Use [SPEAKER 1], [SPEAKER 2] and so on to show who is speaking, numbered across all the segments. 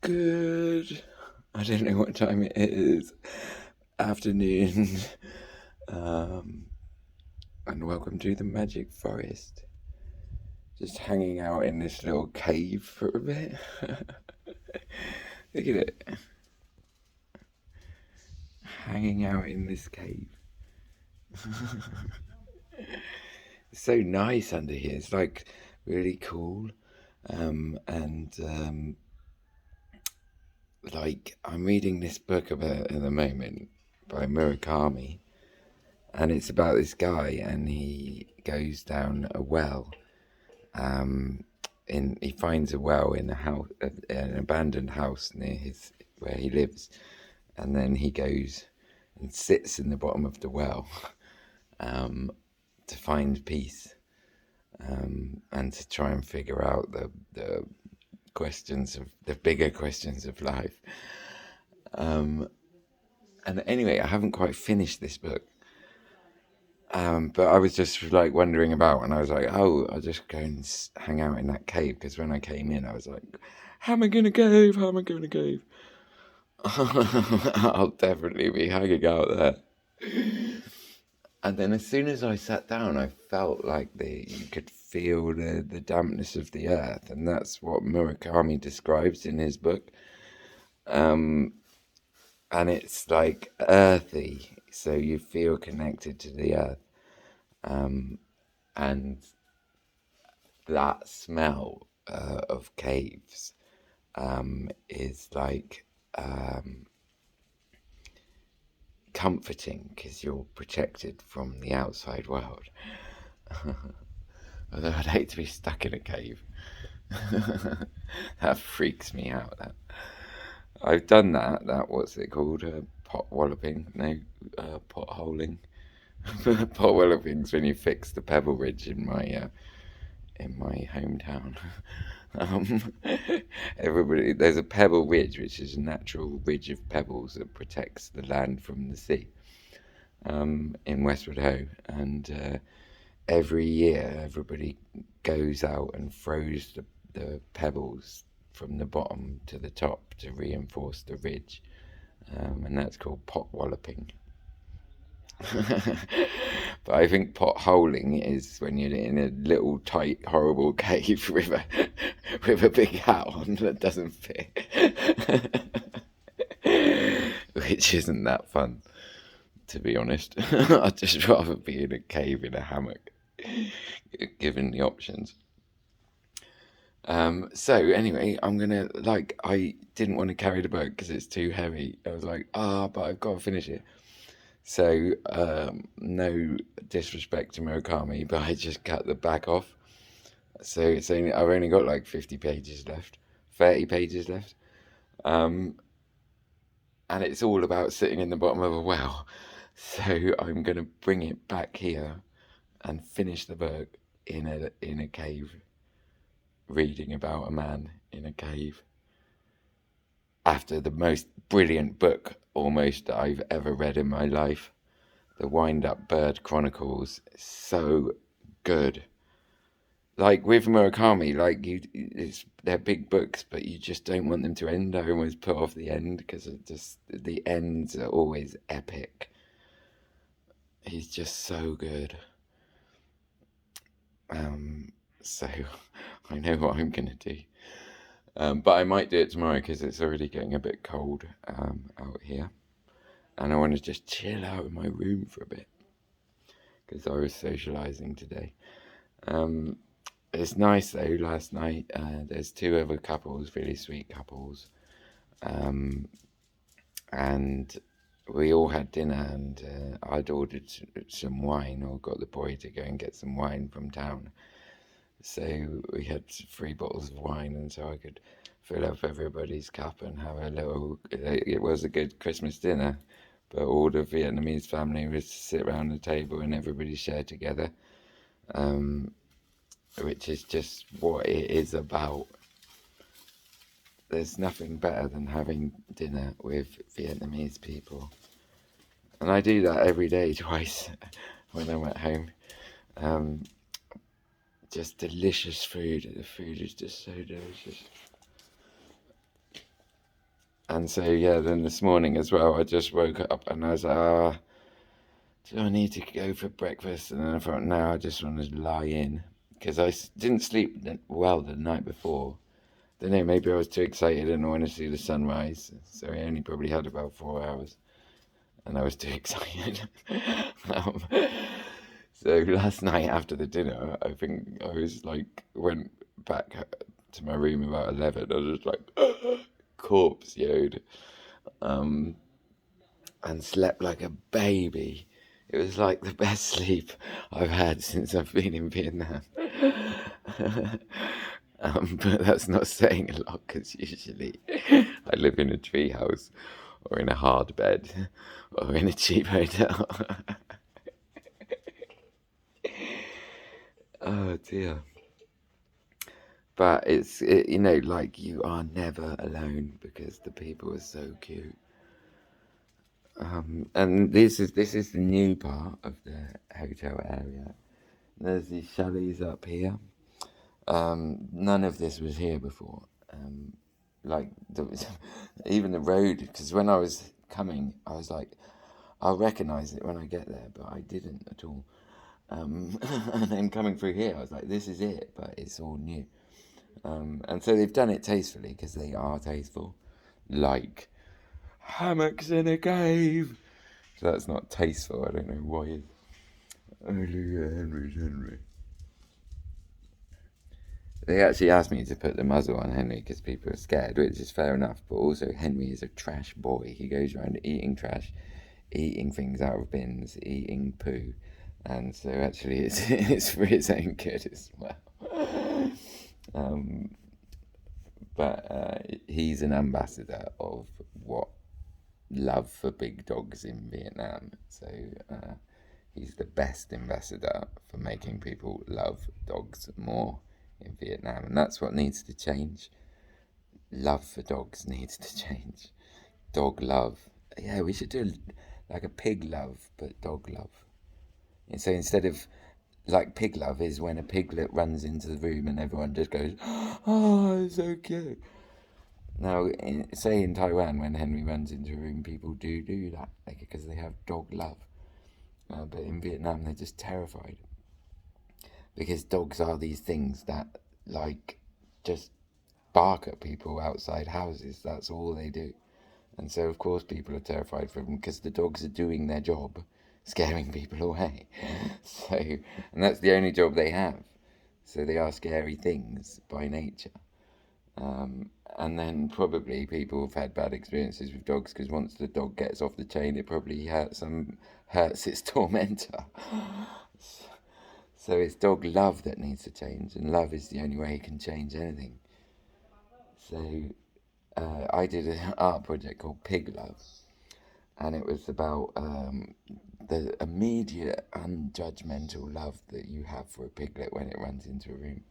[SPEAKER 1] Good. I don't know what time it is. Afternoon. Um, and welcome to the Magic Forest. Just hanging out in this little cave for a bit. Look at it. Hanging out in this cave. It's so nice under here. It's like really cool. And like I'm reading this book about at the moment by Murakami, and it's about this guy, and he goes down a well. He finds a well in a house, an abandoned house near his where he lives, and then he goes and sits in the bottom of the well to find peace, and to try and figure out the questions of the bigger questions of life. And anyway, I haven't quite finished this book. But I was just like wondering about, and I was like, oh, I'll just go and hang out in that cave, because when I came in, I was like, how am I going to cave? How am I going to cave? I'll definitely be hanging out there. And then as soon as I sat down, I felt like you could feel the dampness of the earth, and that's what Murakami describes in his book. And it's like earthy, so you feel connected to the earth. And that smell of caves is like comforting, because you're protected from the outside world. Although I'd hate to be stuck in a cave. That freaks me out. That I've done that. What's it called? Potwallopping? No, potholing. Potwallopping's when you fix the pebble ridge in my hometown. There's a pebble ridge, which is a natural ridge of pebbles that protects the land from the sea, in Westward Ho, and every year everybody goes out and throws the pebbles from the bottom to the top to reinforce the ridge, and that's called potwalloping. But I think potholing is when you're in a little tight horrible cave with a big hat on that doesn't fit. Which isn't that fun, to be honest. I'd just rather be in a cave in a hammock, given the options. So anyway, I didn't want to carry the book because it's too heavy. I was like, but I've got to finish it. So, no disrespect to Murakami, but I just cut the back off. So I've only got like 50 pages left, 30 pages left. And it's all about sitting in the bottom of a well. So I'm going to bring it back here and finish the book in a cave, reading about a man in a cave. After the most brilliant book almost that I've ever read in my life, the Wind-Up Bird Chronicles, is so good. Like with Murakami, they're big books, but you just don't want them to end. I almost put off the end because the ends are always epic. He's just so good. So I know what I'm gonna do. But I might do it tomorrow because it's already getting a bit cold out here. And I want to just chill out in my room for a bit because I was socialising today. It's nice though, last night there's two other couples, really sweet couples. And we all had dinner, and I'd ordered some wine, or got the boy to go and get some wine from town. So we had 3 bottles of wine, and so I could fill up everybody's cup and have a little. It was a good Christmas dinner, but all the Vietnamese family was to sit around the table and everybody share together, which is just what it is about. There's nothing better than having dinner with Vietnamese people, and I do that every day, twice, when I'm at home. Just delicious food. The food is just so delicious. And so, yeah, then this morning as well, I just woke up and I was like, do I need to go for breakfast? And then I thought, no, I just want to lie in. Because didn't sleep well the night before. Don't know, maybe I was too excited and I wanted to see the sunrise. So I only probably had about 4 hours. And I was too excited. um, so last night after the dinner, I think I was like, went back to my room about 11. I was just like, corpse yoed. Um, and slept like a baby. It was like the best sleep I've had since I've been in Vietnam. But that's not saying a lot because usually I live in a treehouse or in a hard bed or in a cheap hotel. Oh dear. But like you are never alone because the people are so cute. And this is the new part of the hotel area. There's these chalets up here. None of this was here before. Like even the road, because when I was coming, I was like, I'll recognise it when I get there, but I didn't at all. And then coming through here, I was like, this is it, but it's all new. And so they've done it tastefully because they are tasteful, like hammocks in a cave. So that's not tasteful. I don't know why. Henry. They actually asked me to put the muzzle on Henry because people are scared, which is fair enough. But also, Henry is a trash boy. He goes around eating trash, eating things out of bins, eating poo, and so actually, it's for his own good as well. But he's an ambassador of what love for big dogs in Vietnam. So he's the best ambassador for making people love dogs more in Vietnam, and that's what needs to change. Love for dogs needs to change. Dog love. Yeah, we should do like a pig love, but dog love. And so instead of like pig love is when a piglet runs into the room and everyone just goes, "Oh, it's so cute." Now, say in Taiwan, when Henry runs into a room, people do that because they have dog love. But in Vietnam, they're just terrified because dogs are these things that like just bark at people outside houses. That's all they do. And so, of course, people are terrified for them because the dogs are doing their job, scaring people away. So, and that's the only job they have. So they are scary things by nature. And then probably people have had bad experiences with dogs because once the dog gets off the chain, it probably hurts its tormentor. So it's dog love that needs to change, and love is the only way it can change anything. So I did an art project called Pig Love, and it was about the immediate, unjudgmental love that you have for a piglet when it runs into a room.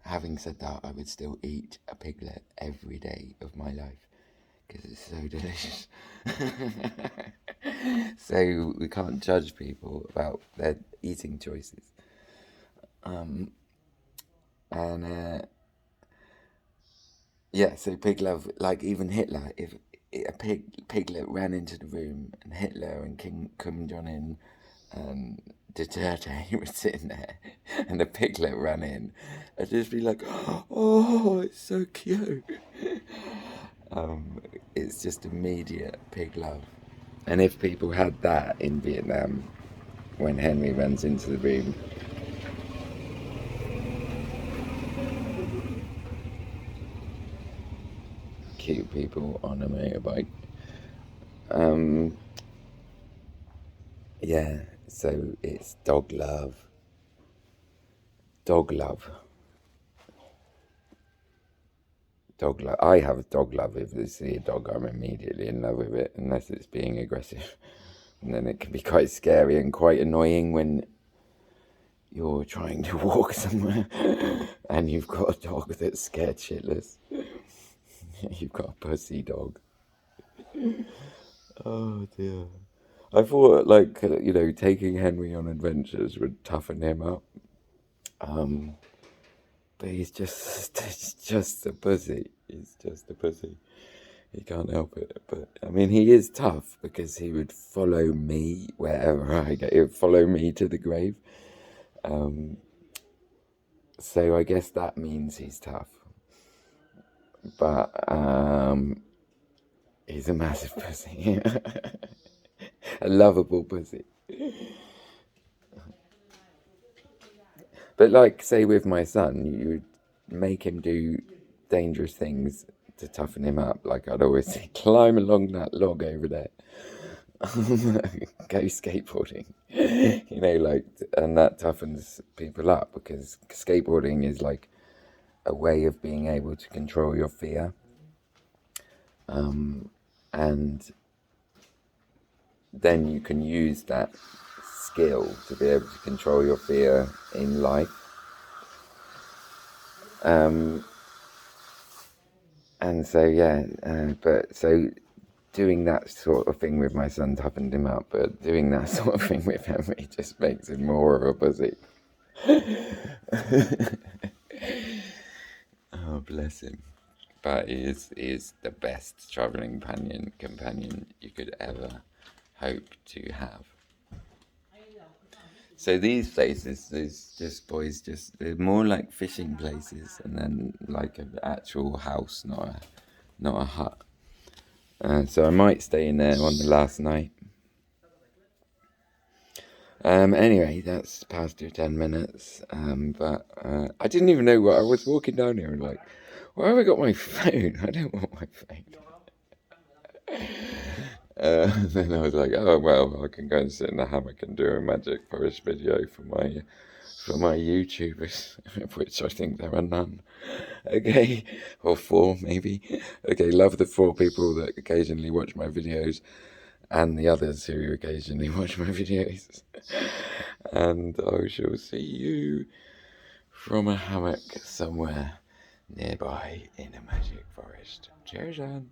[SPEAKER 1] Having said that, I would still eat a piglet every day of my life because it's so delicious. So we can't judge people about their eating choices. And yeah, so pig love, like even Hitler, if a piglet ran into the room and Hitler and King Kim Jong-un and Duterte were sitting there and the piglet ran in, I'd just be like, oh, it's so cute. It's just immediate pig love. And if people had that in Vietnam, when Henry runs into the room, cute people on a motorbike. Yeah, so it's dog love. Dog love. Dog love. I have dog love. If I see a dog, I'm immediately in love with it, unless it's being aggressive. And then it can be quite scary and quite annoying when you're trying to walk somewhere and you've got a dog that's scared shitless. You've got a pussy dog. Oh dear. I thought, like, taking Henry on adventures would toughen him up. But he's just a pussy. He's just a pussy. He can't help it. But I mean, he is tough because he would follow me wherever I go. He would follow me to the grave. So I guess that means he's tough. But he's a massive pussy. A lovable pussy. But like, say with my son, you would make him do dangerous things to toughen him up. Like I'd always say, climb along that log over there. Go skateboarding. Like, and that toughens people up because skateboarding is like a way of being able to control your fear. And then you can use that skill to be able to control your fear in life. And so, yeah, but so doing that sort of thing with my son toughened him up, but doing that sort of thing with Henry just makes him more of a pussy. Oh, bless him. But he is the best travelling companion you could ever hope to have. So these places, they're more like fishing places, and then like an actual house, not a hut. So I might stay in there on the last night. Anyway, that's past your 10 minutes. But I didn't even know what I was walking down here and like, why have I got my phone? I don't want my phone. Then I was like, oh well, I can go and sit in the hammock and do a magic forest video for my YouTubers, of which I think there are none. Okay, or 4 maybe. Okay, love the 4 people that occasionally watch my videos, and the others who occasionally watch my videos. And I shall see you from a hammock somewhere nearby in a magic forest. Cheers, Anne.